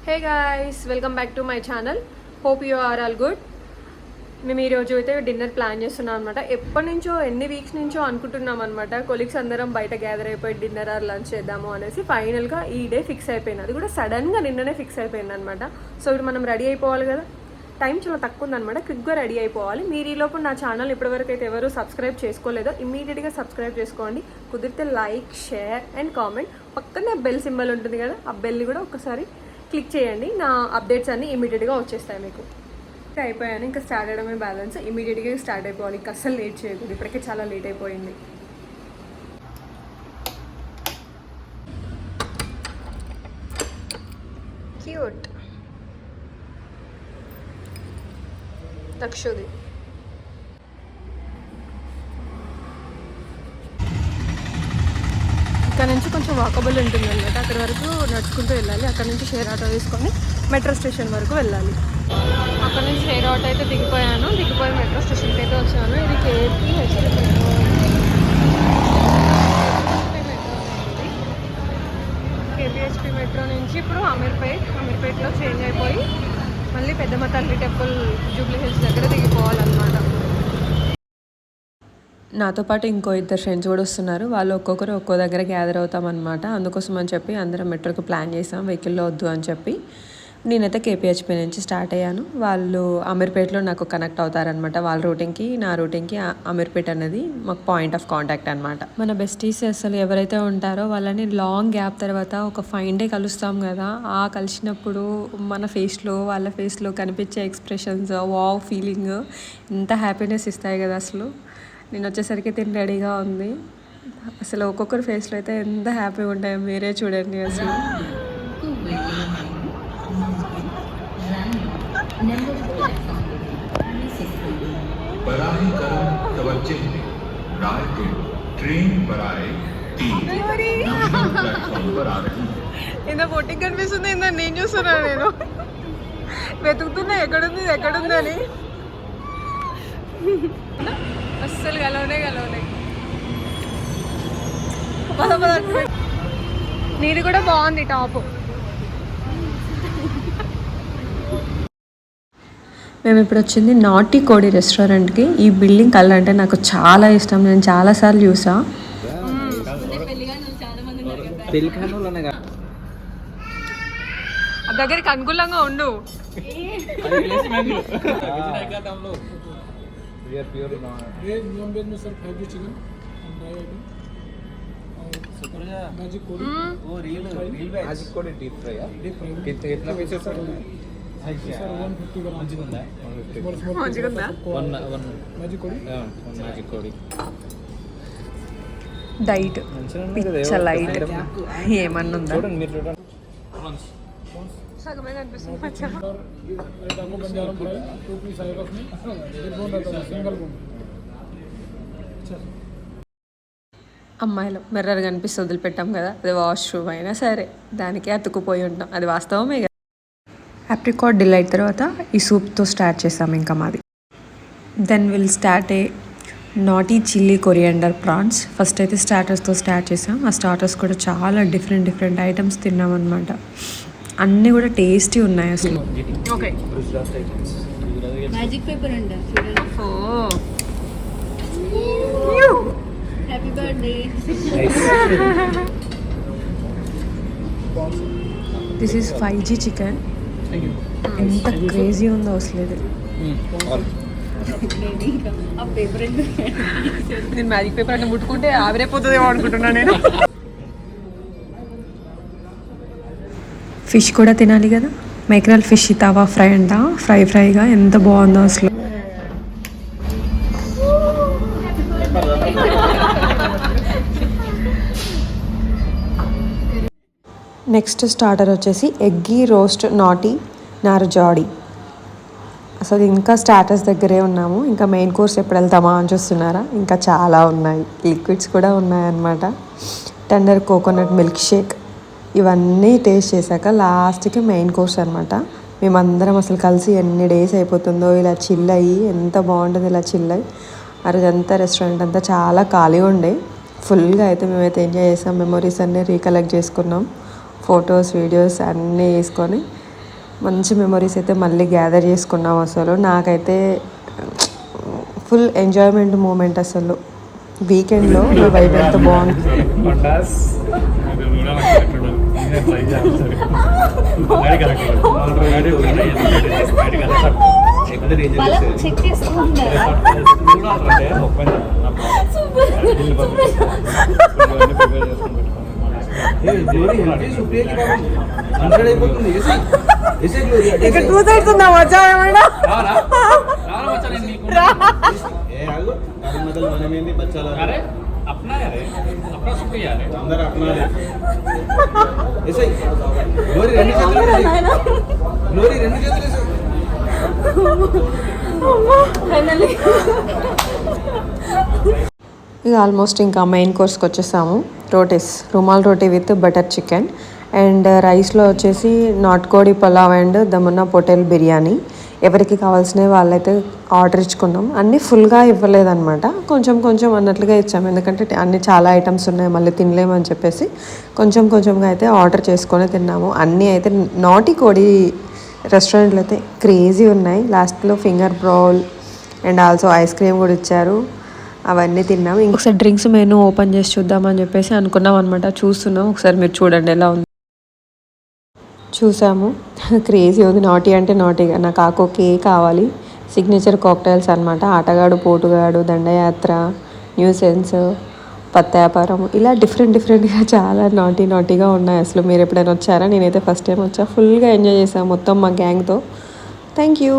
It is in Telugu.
Hey guys, welcome back to my channel. Hope you are all good. మేము ఈరోజు అయితే డిన్నర్ ప్లాన్ చేస్తున్నాం అనమాట. ఎప్పటి నుంచో ఎన్ని వీక్స్ నుంచో అనుకుంటున్నాం అనమాట. కొలీగ్స్ అందరం బయట గ్యాదర్ అయిపోయి డిన్నర్ ఆర్ లంచ్ చేద్దాము అనేసి ఫైనల్గా ఈ డే ఫిక్స్ అయిపోయింది. అది కూడా సడన్గా నిన్ననే ఫిక్స్ అయిపోయింది అనమాట. సో ఇప్పుడు మనం రెడీ అయిపోవాలి కదా, టైం చాలా తక్కువ ఉందనమాట. క్విక్గా రెడీ అయిపోవాలి. మీరు ఈలోపు నా ఛానల్ ఇప్పటివరకు అయితే ఎవరు సబ్స్క్రైబ్ చేసుకోలేదో ఇమీడియట్గా సబ్స్క్రైబ్ చేసుకోండి. కుదిరితే లైక్, షేర్ అండ్ కామెంట్. పక్కనే బెల్ సింబల్ ఉంటుంది కదా, ఆ బెల్ని కూడా ఒకసారి క్లిక్ చేయండి. నా అప్డేట్స్ అన్నీ ఇమీడియట్గా వచ్చేస్తాయి మీకు. ఇంకా అయిపోయాను, ఇంకా స్టార్ట్ అయ్యడమే బ్యాలెన్స్. ఇమీడియట్గా స్టార్ట్ అయిపోవాలి, ఇంకా అస్సలు లేట్ చేయకూడదు. ఇప్పటికే చాలా లేట్ అయిపోయింది. క్యూట్ తక్షుది. ఇక్కడ నుంచి కొంచెం వాకబుల్ ఉంటుంది అనమాట. అక్కడి వరకు నడుచుకుంటూ వెళ్ళాలి. అక్కడ నుంచి షేర్ ఆటో తీసుకొని మెట్రో స్టేషన్ వరకు వెళ్ళాలి. అక్కడ నుంచి షేర్ ఆటో అయితే దిగిపోయి మెట్రో స్టేషన్కి అయితే వచ్చాను. ఇది కేపీహెచ్పీ మెట్రో. కేపీహెచ్పీ మెట్రో నుంచి ఇప్పుడు అమీర్పేట్లో చేంజ్ అయిపోయి మళ్ళీ పెద్దమ్మ తల్లి టెంపుల్ జూబ్లీ హిల్స్ దగ్గర దిగిపోవాలన్నమాట. నాతో పాటు ఇంకో ఇద్దరు ఫ్రెండ్స్ కూడా వస్తున్నారు. వాళ్ళు ఒక్కొక్కరు ఒక్కో దగ్గర గ్యాదర్ అవుతామన్నమాట. అందుకోసం అని చెప్పి అందరం మెట్రోకి ప్లాన్ చేసాం, వెహికల్లో వద్దు అని చెప్పి. నేనైతే కేపీహెచ్పీ నుంచి స్టార్ట్ అయ్యాను. వాళ్ళు అమీర్పేట్లో నాకు కనెక్ట్ అవుతారనమాట. వాళ్ళ రూటింగ్కి నా రూటింగ్కి అమీర్పేట్ అనేది మాకు పాయింట్ ఆఫ్ కాంటాక్ట్ అనమాట. మన బెస్టీస్ అసలు ఎవరైతే ఉంటారో వాళ్ళని లాంగ్ గ్యాప్ తర్వాత ఒక 5 డే కలుస్తాం కదా, ఆ కలిసినప్పుడు మన ఫేస్లో వాళ్ళ ఫేస్లో కనిపించే ఎక్స్ప్రెషన్స్, వావ్ ఫీలింగ్ ఎంత హ్యాపీనెస్ ఇస్తాయి కదా. అసలు నేను వచ్చేసరికి తిని రెడీగా ఉంది. అసలు ఒక్కొక్కరి ఫేస్లో అయితే ఎంత హ్యాపీగా ఉంటాయో మీరే చూడండి. అసలు ఇంత పొట్టికి కనిపిస్తుంది, ఇంత నేను చూస్తున్నా. నేను వెతుకుతున్నా ఎక్కడుందని. అస్సలు గలవనే నీది కూడా బాగుంది టాప్. మేము ఇప్పుడు వచ్చింది నాటి కోడి రెస్టారెంట్కి. ఈ బిల్డింగ్ కలర్ అంటే నాకు చాలా ఇష్టం. నేను చాలాసార్లు చూసా. దగ్గరికి అనుకూలంగా ఉండు. డైట్ పిచ్చ లైట్ ఏమన్నా ఉందా? సగమే కనిపిస్తుంది. అమ్మాయిలు మిర్రర్ కనిపిస్తే వదిలిపెట్టాం కదా, అది వాష్రూమ్ అయినా సరే దానికే అతుక్కుపోయి ఉంటాం. అది వాస్తవమే కదా. ఆప్రికాట్ డిలైట్ తర్వాత ఈ సూప్తో స్టార్ట్ చేసాం ఇంకా మాది. Then will start a naughty chilli coriander prawns. First అయితే స్టార్టర్స్తో స్టార్ట్ చేసాం. ఆ స్టార్టర్స్ కూడా చాలా డిఫరెంట్ ఐటమ్స్ తిన్నాం అనమాట. అన్నీ కూడా టేస్టీ ఉన్నాయి అసలు. ఓకే, మ్యాజిక్ పేపర్ అండి. Happy birthday. This is 5G chicken. ఎంత క్రేజీ ఉందో అసలు ఇది. నేను మ్యాజిక్ పేపర్ అంటే ముట్టుకుంటే ఆవిరైపోతుందేమో అనుకుంటున్నా నేను. ఫిష్ కూడా తినాలి కదా. మైక్రల్ ఫిష్ తవా ఫ్రై అంట. ఫ్రైగా ఎంత బాగుందో అసలు. నెక్స్ట్ స్టార్టర్ వచ్చేసి ఎగ్గీ రోస్ట్ నాటీ నారుజాడి. అసలు ఇంకా స్టార్టర్స్ దగ్గరే ఉన్నాము. ఇంకా మెయిన్ కోర్స్ ఎప్పుడు వెళ్తామా అని చూస్తున్నారా? ఇంకా చాలా ఉన్నాయి. లిక్విడ్స్ కూడా ఉన్నాయన్నమాట. టెండర్ కోకోనట్ మిల్క్ షేక్ ఇవన్నీ టేస్ట్ చేశాక లాస్ట్కి మెయిన్ కోర్స్ అనమాట. మేమందరం అసలు కలిసి ఎన్ని డేస్ అయిపోతుందో ఇలా చిల్ అయ్యి. ఎంత బాగుంటుంది ఇలా చిల్ అయ్యి. ఆ రోజంతా రెస్టారెంట్ అంతా చాలా ఖాళీగా ఉండే. ఫుల్గా అయితే మేమైతే ఎంజాయ్ చేసాం. మెమొరీస్ అన్నీ రీకలెక్ట్ చేసుకున్నాం. ఫొటోస్, వీడియోస్ అన్నీ వేసుకొని మంచి మెమరీస్ అయితే మళ్ళీ గ్యాదర్ చేసుకున్నాం. అసలు నాకైతే ఫుల్ ఎంజాయ్మెంట్ మూమెంట్. అసలు వీకెండ్లో వైబ్ ఎంత బాగుంది. ఇక్కడ టూ సైడ్స్ ఉందా వచ్చా ఏమైనా अपना यार अपना सुखी यार अंदर अपना ऐसे ग्लोरी रेंडी చేతులు ఫైనల్లీ ఇక ఆల్మోస్ట్ ఇంకా మెయిన్ కోర్స్కి వచ్చేసాము. రోటీస్, రుమాల్ రోటీ విత్ బటర్ చికెన్ అండ్ రైస్లో వచ్చేసి నాటుకోడి పులావ్ అండ్ దమన్నా పొటేల్ బిర్యానీ. ఎవరికి కావాల్సినవి వాళ్ళైతే ఆర్డర్ ఇచ్చుకున్నాం. అన్నీ ఫుల్గా ఇవ్వలేదన్నమాట, కొంచెం కొంచెం అన్నట్లుగా ఇచ్చాము. ఎందుకంటే అన్ని చాలా ఐటమ్స్ ఉన్నాయి, మళ్ళీ తినలేమని చెప్పేసి కొంచెం కొంచెంగా అయితే ఆర్డర్ చేసుకొని తిన్నాము. అన్నీ అయితే నాటి కోడి రెస్టారెంట్లు అయితే క్రేజీ ఉన్నాయి. లాస్ట్లో finger bowl and also ice cream కూడా ఇచ్చారు. అవన్నీ తిన్నాము. ఇంకొకసారి డ్రింక్స్ మెనూ ఓపెన్ చేసి చూద్దామని చెప్పేసి అనుకున్నాం అనమాట. చూస్తున్నాం, ఒకసారి మీరు చూడండి ఎలా ఉంది. చూసాము, క్రేజీ ఉంది. నాటీ అంటే నాటీగా నాకు ఆకోకే కావాలి. సిగ్నేచర్ కాక్టైల్స్ అనమాట. ఆటగాడు, పోటుగాడు, దండయాత్ర, న్యూసెన్స్, పత్త వ్యాపారం, ఇలా డిఫరెంట్గా చాలా నాటీగా ఉన్నాయి. అసలు మీరు ఎప్పుడైనా వచ్చారా? నేనైతే ఫస్ట్ టైం వచ్చా. ఫుల్గా ఎంజాయ్ చేసాను మొత్తం మా గ్యాంగ్తో. Thank you.